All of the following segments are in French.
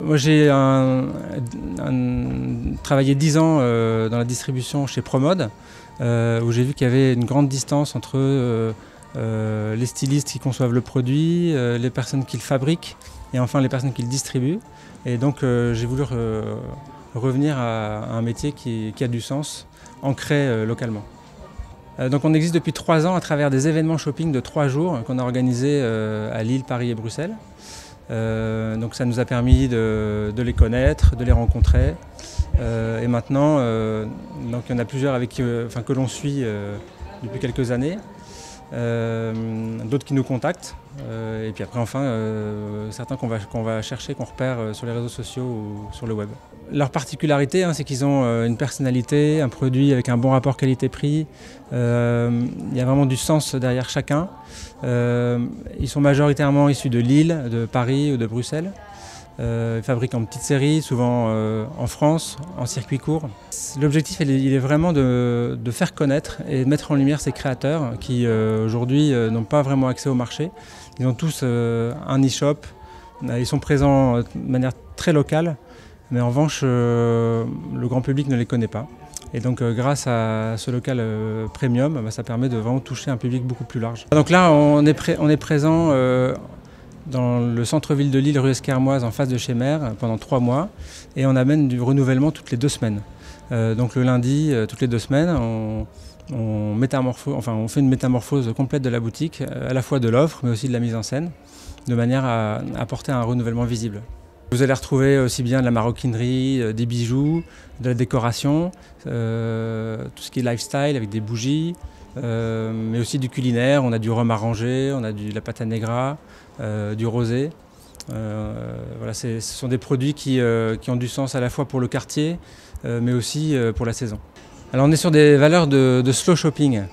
Moi j'ai travaillé 10 ans dans la distribution chez Promode, où j'ai vu qu'il y avait une grande distance entre les stylistes qui conçoivent le produit, les personnes qui le fabriquent et enfin les personnes qui le distribuent. Et donc j'ai voulu revenir à un métier qui a du sens, ancré localement. Donc on existe depuis 3 ans à travers des événements shopping de 3 jours qu'on a organisés à Lille, Paris et Bruxelles. Donc ça nous a permis de les connaître, de les rencontrer. Et maintenant, donc il y en a plusieurs que l'on suit depuis quelques années, d'autres qui nous contactent, et puis après certains qu'on va chercher, qu'on repère sur les réseaux sociaux ou sur le web. Leur particularité, c'est qu'ils ont une personnalité, un produit avec un bon rapport qualité-prix. Il y a vraiment du sens derrière chacun. Ils sont majoritairement issus de Lille, de Paris ou de Bruxelles. Ils fabriquent en petites séries, souvent en France, en circuit court. L'objectif il est vraiment de faire connaître et de mettre en lumière ces créateurs qui aujourd'hui n'ont pas vraiment accès au marché. Ils ont tous un e-shop, ils sont présents de manière très locale, mais en revanche le grand public ne les connaît pas. Et donc grâce à ce local premium, ça permet de vraiment toucher un public beaucoup plus large. Donc là on est présent dans le centre-ville de Lille, rue Esquermoise, en face de chez Mère, pendant 3 mois. Et on amène du renouvellement toutes les 2 semaines. Donc le lundi, toutes les 2 semaines, on fait une métamorphose complète de la boutique, à la fois de l'offre, mais aussi de la mise en scène, de manière à apporter un renouvellement visible. Vous allez retrouver aussi bien de la maroquinerie, des bijoux, de la décoration, tout ce qui est lifestyle avec des bougies, mais aussi du culinaire. On a du rhum arrangé, on a de la pâte à negra, du rosé. Voilà, ce sont des produits qui ont du sens à la fois pour le quartier, mais aussi pour la saison. Alors on est sur des valeurs de slow shopping.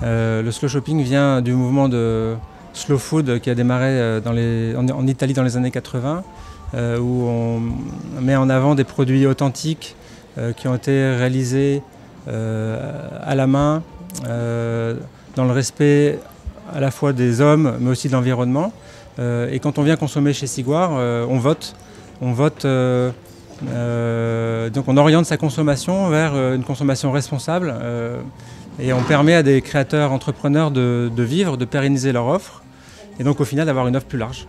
Le slow shopping vient du mouvement de slow food qui a démarré en Italie dans les années 80, où on met en avant des produits authentiques qui ont été réalisés à la main, dans le respect à la fois des hommes mais aussi de l'environnement. Et quand on vient consommer chez Siguar, on vote. Donc on oriente sa consommation vers une consommation responsable et on permet à des créateurs entrepreneurs de vivre, de pérenniser leur offre et donc au final d'avoir une offre plus large.